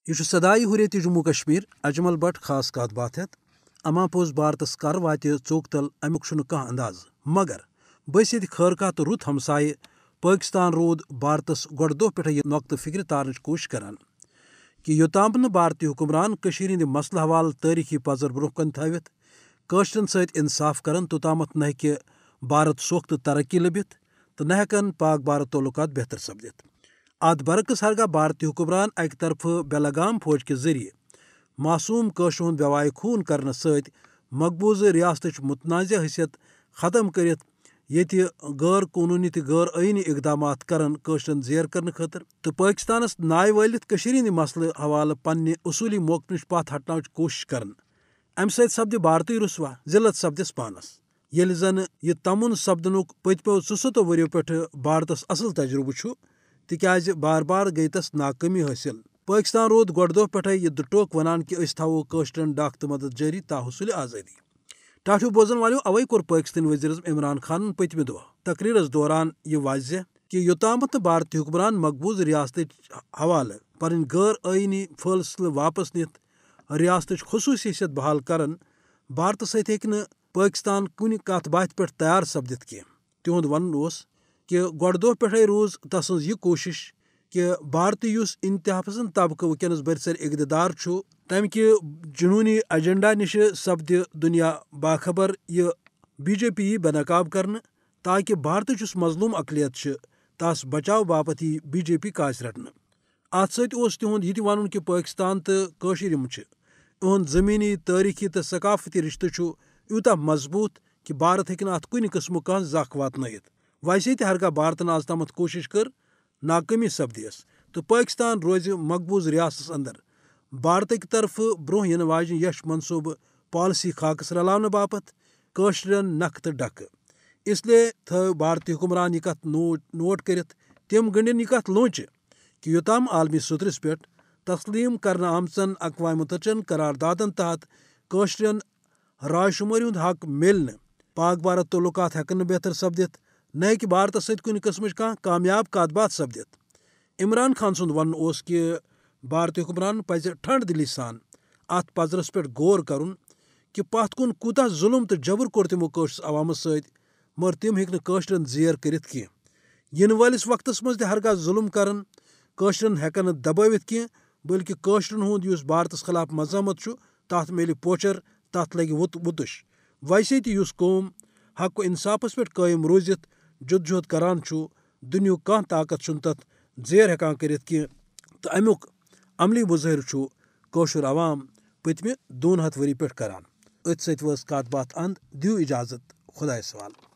یہ صدائے حریت جموں کشمیر اجمل بٹ خاص کات بات ہیت اما پوز بھارتس کر وات ژوک تل امیک کھانا انداز مگر بس یہ خیر تو رت ہمسائے پاکستان رود بھارتس گۄڈٕ دۄہ پٮ۪ٹھے یہ نقطہ فکر تارنٕچ کوشش کران کہ یوتام نہٕ بھارتی حکمران ہند مسلہٕ حوالہ تاریخی پزر برونٛہہ کن تھٲوِتھ کٲشرٮ۪ن سۭتۍ انصاف کرن توتامتھ نہ ہیٚکہِ بھارت سوخ تہٕ ترقی لبِتھ تہٕ نہ ہٮ۪کن پاک بھارت تعلقات بہتر سپدِتھ۔ اتھ برعکس ہرگاہ بھارتی حکمران اکہ طرفہٕ بے لگام فوج کے ذریعہ معصوم کٲشرِ ہُنٛد بےوائے خوٗن کرنہٕ سۭتۍ مقبوضہ ریاستٕچ متنازع حیثیت ختم کٔرِتھ ییٚتہِ غٲر قونوٗنی تہٕ غٲر ٲیٖنی اقدامات کرن کٲشرٮ۪ن زیر کرنہٕ خٲطرٕ تہٕ پٲکستانس ناے وٲلِتھ ہٕنٛدِ مسلہٕ حوالہٕ پننہِ اصوٗلی موقفہٕ نِش پتھ ہٹناونٕچ کوٗشش کرن امہِ سۭتۍ سپدِ بھارتٕے رسوا ذلت سپدِس پانس ییٚلہِ زن یہِ تمُن سپدنُک پٔتمیو 74 ؤرِیو پٮ۪ٹھٕ بھارتس اصل تجربہٕ چھُ تِکیازِ بار بار گٔیہِ تس ناکٲمی حٲصِل۔ پٲکستان روٗد گۄڈٕ دۄہ پٮ۪ٹھے یہِ دُٹوک ونان کہِ أسۍ تھاوو کٲشرٮ۪ن ڈاکھ تہٕ مدد جٲری تا حصوٗلہِ آزٲدی۔ ٹاٹھیو بوزن والٮ۪و اوے کوٚر پٲکستٲنۍ وزیر اعظم عمران خانن پٔتمہِ دۄہ تقریرس دوران یہِ واضح کہ یوتامتھ نہٕ بھارتی حکمران مقبوض ریاستٕچ حوالہٕ پنٕنۍ غٲر ٲیٖنی فٲصلہٕ واپس نِتھ ریاستٕچ خصوٗصی حیثیت بحال کرن بھارتس سۭتۍ ہیٚکہِ نہٕ پٲکستان کُنہِ کتھ باتھِ پٮ۪ٹھ تیار سپدِتھ کینٛہہ۔ تِہُنٛد ونُن اوس کہ گۄڈٕ دۄہ پٮ۪ٹھے روٗز تسٕنٛز یہِ کوٗشش کہ بھارتی یُس انتہا پسند طبقہٕ وٕنکٮ۪نس برسر اقتدار چھُ تمہِ کہِ جنوٗنی ایجنڈا نِشہِ سپدِ دُنیا باخبر یہِ BJP یی بے نقاب کرنہٕ تاکہ بھارتٕچ یُس مظلوٗم اقلیت چھِ تس بچاو باپتھ یی BJP کاسہِ رٹنہٕ۔ اتھ سۭتۍ اوس تِہُنٛد یہِ تہِ ونُن کہ پٲکستان تہٕ کٲشِر یِم چھِ یِہُنٛد زٔمیٖنی تٲریٖخی تہٕ ثقافتی رشتہٕ چھُ یوٗتاہ مضبوٗط کہ بھارت ہیٚکہِ نہٕ اتھ کُنہِ قٕسمُک کانٛہہ زکھ واتنٲیِتھ۔ ویسے تہِ ہرگاہ بھارتن آز تامتھ کوٗشش کٔر ناکٲمی سپدیس تہٕ پٲکستان روزِ مقبوض ریاستس اندر بھارتٕکۍ طرفہٕ برونٛہہ یِنہٕ واجنہِ یش منصوٗبہٕ پالسی خاکس رلاونہٕ باپتھ کٲشرٮ۪ن نکھٕ تہٕ ڈکھٕ۔ اس لیے تھٲو بھارتی حکمران یہِ کتھ نوٹ کٔرِتھ تِم گٔنٛڈِن یہِ کتھ لونٛچہِ کہ یوٚتام عالمی سطرس پٮ۪ٹھ تسلیٖم کرنہٕ آمژن اقوام متحدچن قراردادن تحت کٲشرٮ۪ن راے شُمٲری ہُنٛد حق میلہِ نہٕ پاک بھارت تعلقات ہٮ۪کن نہٕ بہتر سپدِتھ نہ ہیٚکہِ بھارتس سۭتۍ کُنہِ قٕسمٕچ کانٛہہ کامیاب کتھ باتھ سپدِتھ۔ عمران خان سُنٛد ونُن اوس کہ بھارتی حکمرانن پزِ ٹھنڈ دلی سان اتھ پزرس پٮ۪ٹھ غور کرُن کہ پتھ کُن کوٗتاہ ظُلم تہٕ جبر کوٚر تِمو کٲشرِس عوامس سۭتۍ مگر تِم ہیٚکۍ نہٕ کٲشرٮ۪ن زیر کٔرِتھ کینٛہہ۔ یِنہٕ وٲلِس وقتس منٛز تہِ ہرگاہ ظُلم کرن کٲشرٮ۪ن ہٮ۪کن نہٕ دبٲوِتھ کینٛہہ بٔلکہِ کٲشرٮ۪ن ہُنٛد یُس بھارتس خلاف مزاحمت چھُ تتھ میلہِ پوچر تتھ لگہِ وُتُش۔ ویسے تہِ یُس قوم حق و انصافس پٮ۪ٹھ قٲیِم روٗزِتھ جدوجہد کران چھُ دُنیہُک کانٛہہ طاقت چھُنہٕ تتھ زیر ہٮ۪کان کٔرِتھ کینٛہہ تہٕ امیُک عملی مظٲہرٕ چھُ کٲشُر عوام پٔتمہِ 200 ؤری پٮ۪ٹھ کران۔ أتھۍ سۭتۍ وٲژ کتھ باتھ انٛد دِیِو اجازت خۄدایس حوالہٕ۔